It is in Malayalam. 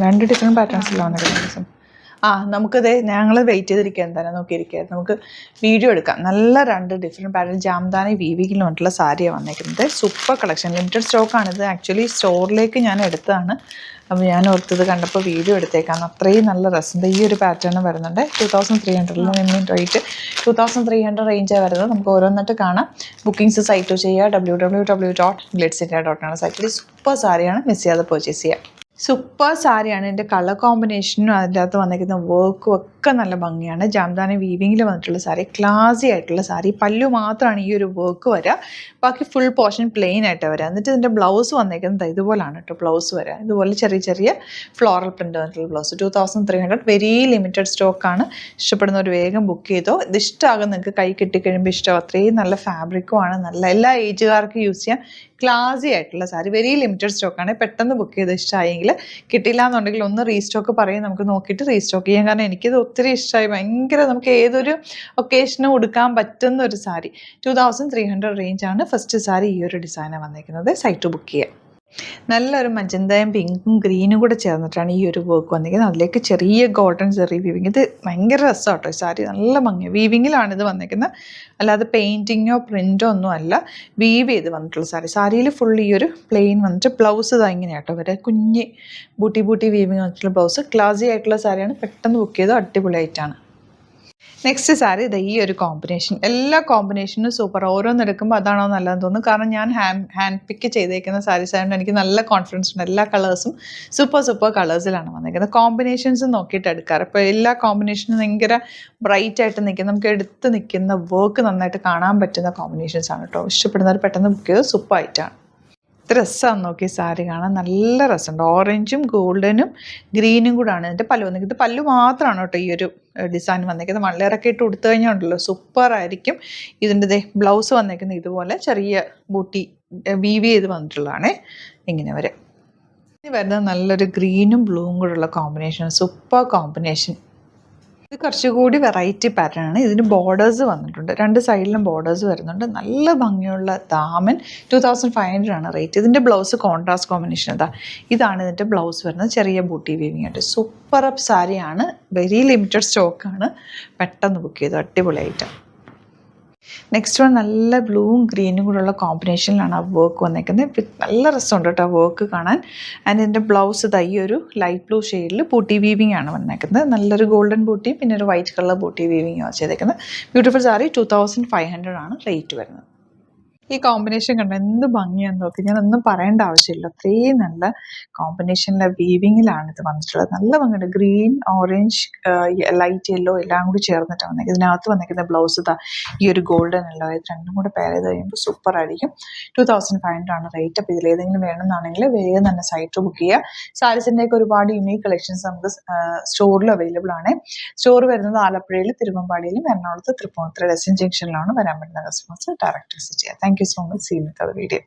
രണ്ട് ഡിഫറെൻറ്റ് പാറ്റേൺസിലാണ് വന്നിരിക്കുന്നത്. നമുക്കത് ഞങ്ങൾ വെയിറ്റ് ചെയ്തിരിക്കുക എന്തായാലും നോക്കിയിരിക്കുക, നമുക്ക് വീഡിയോ എടുക്കാം. നല്ല രണ്ട് ഡിഫറെൻറ്റ് പാറ്റേൺ ജാംദാനി വീവിങ്ങിൽ വന്നിട്ടുള്ള സാരിയാണ് വന്നിരിക്കുന്നത്. സൂപ്പർ കളക്ഷൻ, ലിമിറ്റഡ് സ്റ്റോക്കാണിത്. ആക്ച്വലി സ്റ്റോറിലേക്ക് ഞാൻ എടുത്തതാണ്. അപ്പോൾ ഞാൻ ഓർത്തത് കണ്ടപ്പോൾ വീഡിയോ എടുത്തേക്കാം. അത്രയും നല്ല രസമുണ്ട്. ഈ ഒരു പാറ്റേൺ വരുന്നുണ്ട് 2300 മിനിമം റേറ്റ് 2300 റേഞ്ചാണ് വരുന്നത്. നമുക്ക് ഓരോന്നിട്ട് കാണാം. ബുക്കിംഗ്സ് സൈറ്റ് ചെയ്യുക www.glitzindia.in സൈറ്റിൽ. സൂപ്പർ സാരിയാണ്, മിസ് ചെയ്യാതെ പർച്ചേസ് ചെയ്യുക. സൂപ്പർ സാരിയാണ്. ഇതിൻ്റെ കളർ കോമ്പിനേഷനും അതിൻ്റെ അകത്ത് വന്നിരിക്കുന്ന വർക്കും ഒക്കെ നല്ല ഭംഗിയാണ്. ജാംദാനി വീവിങ്ങിൽ വന്നിട്ടുള്ള സാരി, ക്ലാസി ആയിട്ടുള്ള സാരി. പല്ലു മാത്രമാണ് ഈ ഒരു വർക്ക് വരിക, ബാക്കി ഫുൾ പോർഷൻ പ്ലെയിൻ ആയിട്ട് വരിക. എന്നിട്ട് ഇതിൻ്റെ ബ്ലൗസ് വന്നിരിക്കുന്നത് ഇതുപോലാണ് കേട്ടോ. ബ്ലൗസ് വരിക ഇതുപോലെ ചെറിയ ചെറിയ ഫ്ലോറൽ പ്രിൻ്റ് വന്നിട്ടുള്ള ബ്ലൗസ്. 2300 വെരി ലിമിറ്റഡ് സ്റ്റോക്കാണ്. ഇഷ്ടപ്പെടുന്നവർ വേഗം ബുക്ക് ചെയ്തോ. ഇത് ഇഷ്ടമാകും നിങ്ങൾക്ക്, കൈ കിട്ടിക്കഴിയുമ്പോൾ ഇഷ്ടം. അത്രയും നല്ല ഫാബ്രിക്കുമാണ്, നല്ല എല്ലാ ഏജുകാർക്കും യൂസ് ചെയ്യാം. ക്ലാസി ആയിട്ടുള്ള സാരി, വെരി ലിമിറ്റഡ് സ്റ്റോക്കാണ്. പെട്ടെന്ന് ബുക്ക് ചെയ്ത് ഇഷ്ടമായെങ്കിൽ, കിട്ടില്ല എന്നുണ്ടെങ്കിൽ ഒന്ന് റീസ്റ്റോക്ക് പറയും, നമുക്ക് നോക്കിയിട്ട് റീസ്റ്റോക്ക് ചെയ്യാം. കാരണം എനിക്കിത് ഒത്തിരി ഇഷ്ടമായി. ഭയങ്കര നമുക്ക് ഏതൊരു ഒക്കേഷനും ഉടുക്കാൻ പറ്റുന്ന ഒരു സാരി. 2300 റേഞ്ചാണ് ഫസ്റ്റ് സാരി. ഈ ഒരു ഡിസൈനാണ് വന്നിരിക്കുന്നത്. സൈറ്റ് ബുക്ക് ചെയ്യാം. നല്ലൊരു മജന്തയും പിങ്കും ഗ്രീനും കൂടെ ചേർന്നിട്ടാണ് ഈ ഒരു വർക്ക് വന്നിരിക്കുന്നത്. അതിലേക്ക് ചെറിയ ഗോൾഡൻ ചെറിയ വീവിങ്. ഇത് ഭയങ്കര രസമാണ് കേട്ടോ. ഈ സാരി നല്ല ഭംഗി. വീവിങ്ങിലാണ് ഇത് വന്നിരിക്കുന്നത്, അല്ലാതെ പെയിൻറ്റിങ്ങോ പ്രിൻറ്റോ ഒന്നും അല്ല. വീവ് ചെയ്ത് വന്നിട്ടുള്ള സാരി. സാരിയിൽ ഫുൾ ഈ ഒരു പ്ലെയിൻ വന്നിട്ട് ബ്ലൗസ് ഇതാ ഇങ്ങനെയാട്ടോ വരെ കുഞ്ഞ് ബൂട്ടി വീവിങ് വന്നിട്ടുള്ള ബ്ലൗസ്. ക്ലാസി ആയിട്ടുള്ള സാരിയാണ്. പെട്ടെന്ന് ബുക്ക് ചെയ്തോ, അടിപൊളിയായിട്ടാണ്. നെക്സ്റ്റ് സാരി ഇത് ഈ ഒരു കോമ്പിനേഷൻ. എല്ലാ കോമ്പിനേഷനും സൂപ്പർ. ഓരോന്നെടുക്കുമ്പോൾ അതാണോ നല്ലതെന്ന് തോന്നുന്നു. കാരണം ഞാൻ ഹാൻഡ് പിക്ക് ചെയ്തേക്കുന്ന സാരീസ് ആയതുകൊണ്ട് എനിക്ക് നല്ല കോൺഫിഡൻസ് ഉണ്ട്. എല്ലാ കളേഴ്സും സൂപ്പർ കളേഴ്സിലാണ് വന്നിരിക്കുന്നത്. കോമ്പിനേഷൻസ് നോക്കിയിട്ട് എടുക്കാറ്. ഇപ്പോൾ എല്ലാ കോമ്പിനേഷനും ഭയങ്കര ബ്രൈറ്റ് ആയിട്ട് നിൽക്കുന്ന, നമുക്ക് എടുത്ത് നിൽക്കുന്ന വർക്ക് നന്നായിട്ട് കാണാൻ പറ്റുന്ന കോമ്പിനേഷൻസ് ആണ് കേട്ടോ. ഇഷ്ടപ്പെടുന്നവർ പെട്ടെന്ന് ബുക്ക് ചെയ്ത് സൂപ്പർ ആയിട്ടാണ്. ഇത് രസമാണ് നോക്കി സാരി കാണാൻ, നല്ല രസമുണ്ട്. ഓറഞ്ചും ഗോൾഡനും ഗ്രീനും കൂടാണ് ഇതിൻ്റെ പല്ലു വന്നിരിക്കുന്നത്. പല്ലു മാത്രമാണ് കേട്ടോ ഈ ഒരു ഡിസൈൻ വന്നിരിക്കുന്നത്. വള്ളേറൊക്കെ ഇട്ട് കൊടുത്തു കഴിഞ്ഞാൽ ഉണ്ടല്ലോ സൂപ്പർ ആയിരിക്കും. ഇതിൻ്റെ ബ്ലൗസ് വന്നിരിക്കുന്നത് ഇതുപോലെ ചെറിയ ബൂട്ടി വീവ് ചെയ്ത് വന്നിട്ടുള്ളതാണ്. ഇങ്ങനെ വരെ ഇനി വരുന്നത് നല്ലൊരു ഗ്രീനും ബ്ലൂവും കൂടെയുള്ള കോമ്പിനേഷൻ. Super combination. ഇത് കുറച്ചുകൂടി വെറൈറ്റി പാറ്റേൺ ആണ്. ഇതിന് ബോർഡേഴ്സ് വന്നിട്ടുണ്ട്, രണ്ട് സൈഡിലും ബോർഡേഴ്സ് വരുന്നുണ്ട്. നല്ല ഭംഗിയുള്ള ദാമൻ. 2500 ആണ് റേറ്റ്. ഇതിൻ്റെ ബ്ലൗസ് കോൺട്രാസ്റ്റ് കോമ്പിനേഷൻ ഇതാണ് ഇതിൻ്റെ ബ്ലൗസ് വരുന്നത്. ചെറിയ ബൂട്ടി വീവിങ് ആയിട്ട് സൂപ്പർ അപ്പ് സാരിയാണ്. വെരി ലിമിറ്റഡ് സ്റ്റോക്കാണ്. പെട്ടെന്ന് ബുക്ക് ചെയ്തു, അടിപൊളിയായിട്ട്. നെക്സ്റ്റ് വൺ നല്ല ബ്ലൂവും ഗ്രീനും കൂടെയുള്ള കോമ്പിനേഷനിലാണ് ആ വർക്ക് വന്നിരിക്കുന്നത്. നല്ല രസമുണ്ട് കേട്ടോ വർക്ക് കാണാൻ. ആൻഡ് ഇതിൻ്റെ ബ്ലൗസ് ഈ ഒരു ലൈറ്റ് ബ്ലൂ ഷെയ്ഡിൽ ബൂട്ടി വീവിങ് ആണ് വന്നിരിക്കുന്നത്. നല്ലൊരു ഗോൾഡൻ ബൂട്ടി പിന്നെ ഒരു വൈറ്റ് കളർ ബൂട്ടി വീവിങ് ചെയ്തേക്കുന്നത്. ബ്യൂട്ടിഫുൾ സാരി. 2500 ആണ് റേറ്റ് വരുന്നത്. ഈ കോമ്പിനേഷൻ കണ്ടോ എന്ത് ഭംഗിയാന്ന് നോക്കി. ഞാനൊന്നും പറയേണ്ട ആവശ്യമില്ല, അത്രയും നല്ല കോമ്പിനേഷനിലെ വീവിങ്ങിലാണ് ഇത് വന്നിട്ടുള്ളത്. നല്ല ഭംഗിയുണ്ട്. ഗ്രീൻ, ഓറഞ്ച്, ലൈറ്റ് യെല്ലോ എല്ലാം കൂടി ചേർന്നിട്ടാണ് വന്നിരിക്കുന്നത്. ഇതിനകത്ത് വന്നിരിക്കുന്ന ബ്ലൗസ് ഈ ഒരു ഗോൾഡൻ യെല്ലോ, ഇത് രണ്ടും കൂടെ പെയർ ചെയ്ത് കഴിയുമ്പോൾ സൂപ്പർ ആയിരിക്കും. 2500 ആണ് റേറ്റ്. അപ്പോൾ ഇതിലേതെങ്കിലും വേണമെന്നാണെങ്കിൽ വേഗം തന്നെ സൈറ്റ് ബുക്ക് ചെയ്യുക. സാരീസിൻ്റെയൊക്കെ ഒരുപാട് യൂണീക്ക് കളക്ഷൻസ് നമുക്ക് സ്റ്റോറിൽ അവൈലബിൾ ആണ്. സ്റ്റോർ വരുന്നത് ആലപ്പുഴയിൽ, തിരുവമ്പാടിയിലും, എറണാകുളത്ത്, തൃപ്പൂണിത്തുറ, ഡെസ്റ്റിൻ ജംഗ്ഷനിലാണ്. വരാൻ പറ്റുന്ന കസ്റ്റമേഴ്സ് ഡയറക്റ്റ് വിസിറ്റ് ചെയ്യുക. Thank you so much. See you in the other video.